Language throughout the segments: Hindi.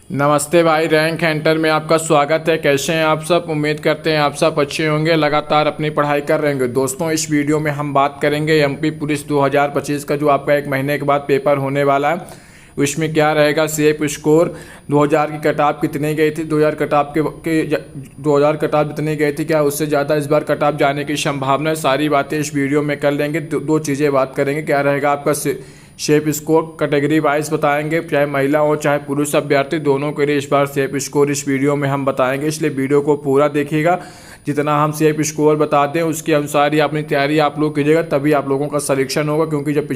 नमस्ते भाई, रैंक हंटर में आपका स्वागत है। कैसे हैं आप सब? उम्मीद करते हैं आप सब अच्छे होंगे, लगातार अपनी पढ़ाई कर रहे होंगे। दोस्तों, इस वीडियो में हम बात करेंगे एमपी पुलिस 2025 का जो आपका एक महीने के बाद पेपर होने वाला है। उसमें क्या रहेगा, सेफ स्कोर 2000 की कटाप कितनी गई थी, 2000 कटाप के 2000 कटाप कितनी गई थी, क्या उससे ज़्यादा इस बार कटाप जाने की संभावना है। सारी बातें इस वीडियो में कर लेंगे। दो चीज़ें बात करेंगे, क्या रहेगा आपका सेफ स्कोर कैटेगरी वाइज बताएंगे, चाहे महिला हो चाहे पुरुष अभ्यर्थी, दोनों के लिए इस बार सेफ स्कोर इस वीडियो में हम बताएंगे। इसलिए वीडियो को पूरा देखिएगा। जितना हम सेफ स्कोर बताते हैं उसके अनुसार ही अपनी तैयारी आप लोग कीजिएगा, तभी आप लोगों का सिलेक्शन होगा। क्योंकि जब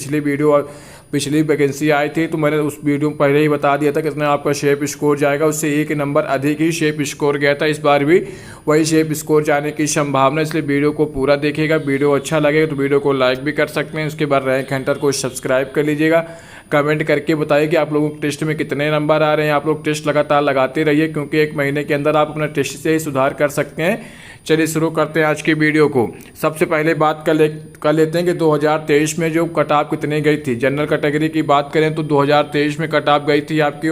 पिछली वैकेंसी आई थी तो मैंने उस वीडियो में पहले ही बता दिया था कितना आपका शेप स्कोर जाएगा, उससे एक नंबर अधिक ही शेप स्कोर गया था। इस बार भी वही शेप स्कोर जाने की संभावना, इसलिए वीडियो को पूरा देखिएगा। वीडियो अच्छा लगेगा तो वीडियो को लाइक भी कर सकते हैं। उसके बाद रैंक हंटर को सब्सक्राइब कर लीजिएगा। कमेंट करके बताइए कि आप लोगों को टेस्ट में कितने नंबर आ रहे हैं। आप लोग टेस्ट लगातार लगाते रहिए, क्योंकि एक महीने के अंदर आप अपना टेस्ट से ही सुधार कर सकते हैं। चलिए शुरू करते हैं आज की वीडियो को। सबसे पहले बात कर लेते हैं कि 2023 में जो कटाप कितनी गई थी। जनरल कैटेगरी की बात करें तो 2023 में कटाप गई थी आपकी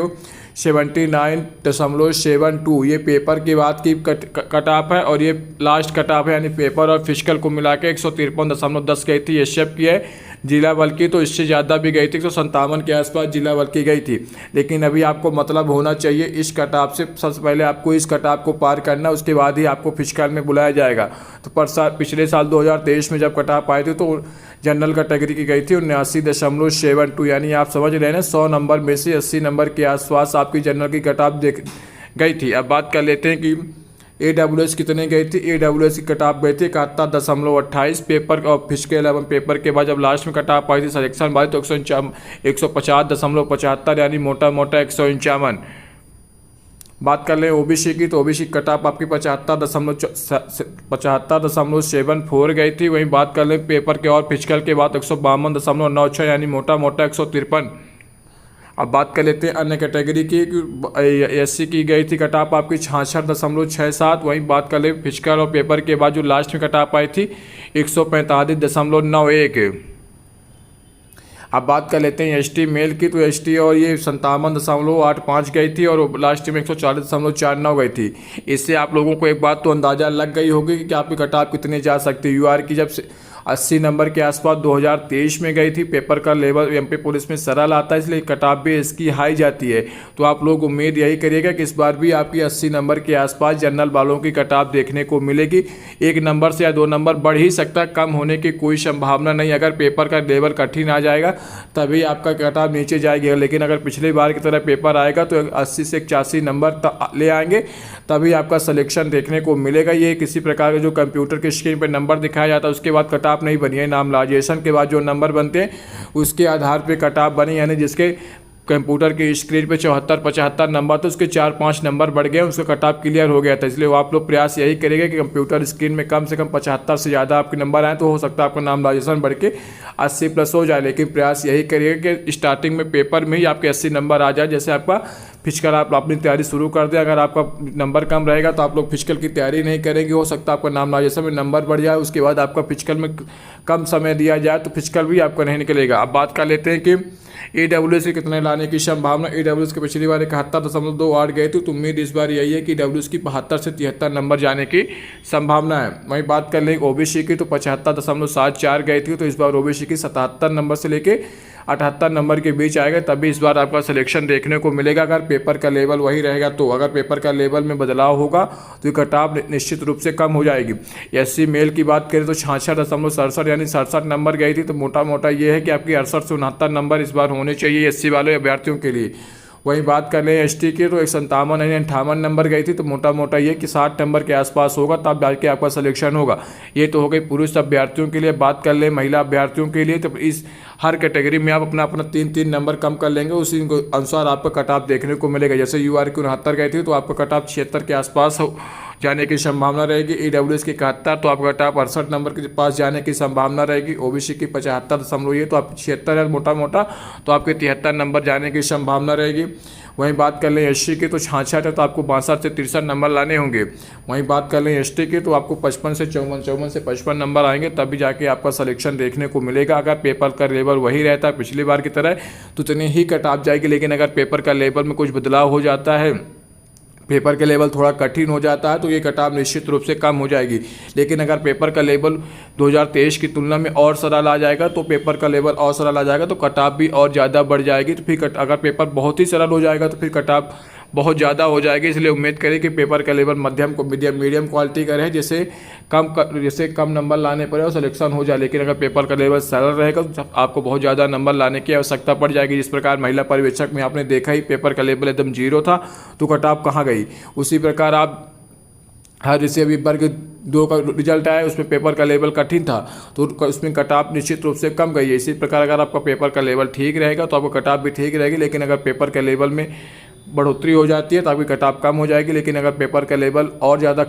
79.72। ये पेपर की बात की कटाप है, और ये लास्ट कटाप है, यानी पेपर और फिजिकल को मिला के 153.10 गई थी। एसएफ की है। जिला बल की तो इससे ज़्यादा भी गई थी, 157 के आसपास जिला बल की गई थी। लेकिन अभी आपको मतलब होना चाहिए इस कटाप से। सबसे पहले आपको इस कटाप को पार करना, उसके बाद ही आपको फिजिकल में बुलाया जाएगा। तो पिछले साल 2023 में जब कटाप आए थे तो जनरल कैटेगरी की गई थी 79.72, यानी आप समझ रहे हैं ना, 100 नंबर में से 80 नंबर के आसपास आपकी जनरल की कटाप गई थी। अब बात कर लेते हैं कि AWS कितने गई थी। AWS की कटाप गई थी 71.28 पेपर और फिजिकल एवं पेपर के बाद जब लास्ट में कटाप आई थी सिलेक्शन वाली तो 150.75, यानी मोटा 151। बात कर लें ओबीसी की तो ओबीसी कटाप आपकी 75.74 गई थी। वहीं बात कर लें पेपर के और फिजिकल के बाद 152.96, यानी मोटा 153। अब बात कर लेते हैं अन्य कैटेगरी की। एससी की गई थी कटाप आपकी 66.67। वहीं बात कर लें फिजिकल और पेपर के बाद जो लास्ट में कटाप आई थी 145.91। अब बात कर लेते हैं एसटी मेल की तो एसटी और ये 57.85 गई थी, और लास्ट में 140.49 गई थी। इससे आप लोगों को एक बात तो अंदाज़ा लग गई होगी कि आपकी कटाप कितनी जा सकती है। यूआर की जब 80 नंबर के आसपास 2023 में गई थी। पेपर का लेवल एमपी पुलिस में सरल आता है, इसलिए कटाप भी इसकी हाई जाती है। तो आप लोग उम्मीद यही करिएगा कि इस बार भी आपकी 80 नंबर के आसपास जनरल वालों की कटाप देखने को मिलेगी। एक नंबर से या 2 नंबर बढ़ ही सकता है, कम होने की कोई संभावना नहीं। अगर पेपर का लेवल कठिन आ जाएगा तभी आपका कटाप नीचे जाएगी, लेकिन अगर पिछली बार की तरह पेपर आएगा तो 80 से 81 नंबर ले आएंगे, तभी आपका सिलेक्शन देखने को मिलेगा। ये किसी प्रकार का जो कंप्यूटर की स्क्रीन पर नंबर दिखाया जाता है उसके बाद कटाप नहीं बनी है। नामलाइजेशन के बाद जो नंबर बनते हैं उसके आधार पे कटाप बनी, यानी जिसके कंप्यूटर की स्क्रीन पे 74-75 नंबर तो उसके 4-5 नंबर बढ़ गए, उसका कटाप क्लियर हो गया था। इसलिए वो आप लोग प्रयास यही करेंगे कि कंप्यूटर स्क्रीन में कम से कम 75 से ज़्यादा आपके नंबर आए, तो हो सकता है आपका नामलाइजेशन बढ़ के 80+ हो जाए। लेकिन प्रयास यही करिएगा कि स्टार्टिंग में पेपर में ही आपके 80 नंबर आ जाए। जैसे आपका फिजिकल आप अपनी तैयारी शुरू कर दें, अगर आपका नंबर कम रहेगा तो आप लोग फिजिकल की तैयारी नहीं करेंगे, हो सकता है आपका नामलाइजेशन में नंबर बढ़ जाए, उसके बाद आपका फिजिकल में कम समय दिया जाए तो फिजिकल भी आपका नहीं निकलेगा। अब बात कर लेते हैं कि AWS से कितने लाने की संभावना। AWS के पिछली बार 71.28 गए थे, तो उम्मीद इस बार यही है कि AWS की 72 से 73 नंबर जाने की संभावना है। वहीं बात कर लें ओबीसी की तो 75.74 गई थी, तो इस बार ओबीसी की 77 नंबर से लेके 78 नंबर के बीच आएगा, तभी इस बार आपका सिलेक्शन देखने को मिलेगा। अगर पेपर का लेवल वही रहेगा तो, अगर पेपर का लेवल में बदलाव होगा तो कटाप निश्चित रूप से कम हो जाएगी। एससी मेल की बात करें तो 66.67, यानी 67 नंबर गई थी, तो मोटा ये है कि आपकी 68 से 69 नंबर इस बार होने चाहिए एससी वाले अभ्यर्थियों के लिए। वहीं बात कर लें एसटी की तो 57 यानी 58 नंबर गई थी, तो मोटा ये कि 60 नंबर के आसपास होगा तब जाके आपका सिलेक्शन होगा। ये तो हो गई पुरुष अभ्यर्थियों के लिए। बात कर लें महिला अभ्यर्थियों के लिए तो इस हर कैटेगरी में आप अपना 3 नंबर कम कर लेंगे, उसी अनुसार आपका कटाप देखने को मिलेगा। जैसे यूआर की 69 गई थी तो आपका कटाप 76 के आसपास जाने की संभावना रहेगी। AWS की 71 तो आपका कटाप 68 नंबर के पास जाने की संभावना रहेगी। ओबीसी की 75 तो आप 76 है मोटा तो आपके 73 नंबर जाने की संभावना रहेगी। वहीं बात कर लें एससी की तो 66 है तो आपको 62 से 63 नंबर लाने होंगे। वहीं बात कर लें एसटी की तो आपको 55 से 54 से 55 नंबर आएंगे, तभी जाके आपका सिलेक्शन देखने को मिलेगा। अगर पेपर का लेवल वही रहता है पिछली बार की तरह तो इतनी ही कट ऑफ जाएगी, लेकिन अगर पेपर का लेवल में कुछ बदलाव हो जाता है, पेपर का लेवल थोड़ा कठिन हो जाता है तो ये कट ऑफ निश्चित रूप से कम हो जाएगी। लेकिन अगर पेपर का लेवल 2023 की तुलना में और सरल आ जाएगा तो पेपर का लेवल और सरल आ जाएगा तो कट ऑफ भी और ज़्यादा बढ़ जाएगी। तो फिर अगर पेपर बहुत ही सरल हो जाएगा तो फिर कट ऑफ बहुत ज़्यादा हो जाएगी। इसलिए उम्मीद करें कि पेपर का लेवल मीडियम क्वालिटी का रहे, जैसे कम नंबर लाने पर और सिलेक्शन हो जाए। लेकिन अगर पेपर का लेवल सरल रहेगा तो आपको बहुत ज़्यादा नंबर लाने की आवश्यकता पड़ जाएगी। जिस प्रकार महिला पर्यवेक्षक में आपने देखा ही पेपर का लेवल एकदम 0 था तो कट ऑफ कहाँ गई, उसी प्रकार आप हर जैसे अभी वर्ग 2 का रिजल्ट आया उसमें पेपर का लेवल कठिन था तो उसमें कट ऑफ निश्चित रूप से कम गई है। इसी प्रकार अगर आपका पेपर का लेवल ठीक रहेगा तो आपका कट ऑफ भी ठीक रहेगी। लेकिन अगर पेपर के लेवल में बढ़ोतरी हो जाती है तो आपकी कट ऑफ कम हो जाएगी। लेकिन अगर पेपर का लेवल और ज़्यादा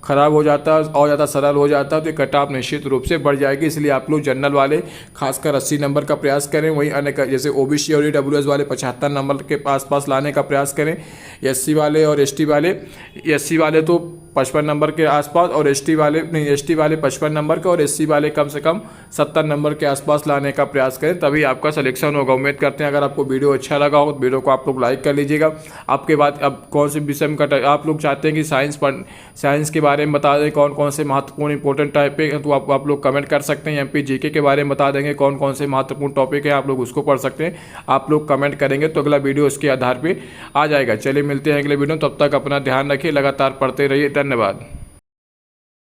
खराब हो जाता है और ज़्यादा सरल हो जाता है तो ये कट ऑफ निश्चित रूप से बढ़ जाएगी। इसलिए आप लोग जनरल वाले खासकर 80 नंबर का प्रयास करें। वहीं अन्य जैसे ओबीसी और ईडब्ल्यूएस वाले 75 नंबर के आसपास लाने का प्रयास करें। एससी वाले और एसटी वाले तो 55 नंबर के आसपास और एसटी वाले 55 नंबर का और एससी वाले कम से कम 70 नंबर के आसपास लाने का प्रयास करें, तभी आपका सिलेक्शन होगा। उम्मीद करते हैं अगर आपको वीडियो अच्छा लगा हो तो वीडियो को आप लोग लाइक कर लीजिएगा। आपके बाद अब कौन से विषय में आप लोग चाहते हैं कि साइंस के बारे में बता दें कौन कौन से महत्वपूर्ण इंपॉर्टेंट टॉपिक है तो आप लोग कमेंट कर सकते हैं। एमपी जीके के बारे में बता देंगे कौन कौन से महत्वपूर्ण टॉपिक है, आप लोग उसको पढ़ सकते हैं। आप लोग कमेंट करेंगे तो अगला वीडियो उसके आधार पर आ जाएगा। चलिए मिलते हैं अगले वीडियो, तब तक अपना ध्यान रखिए, लगातार पढ़ते रहिए। धन्यवाद।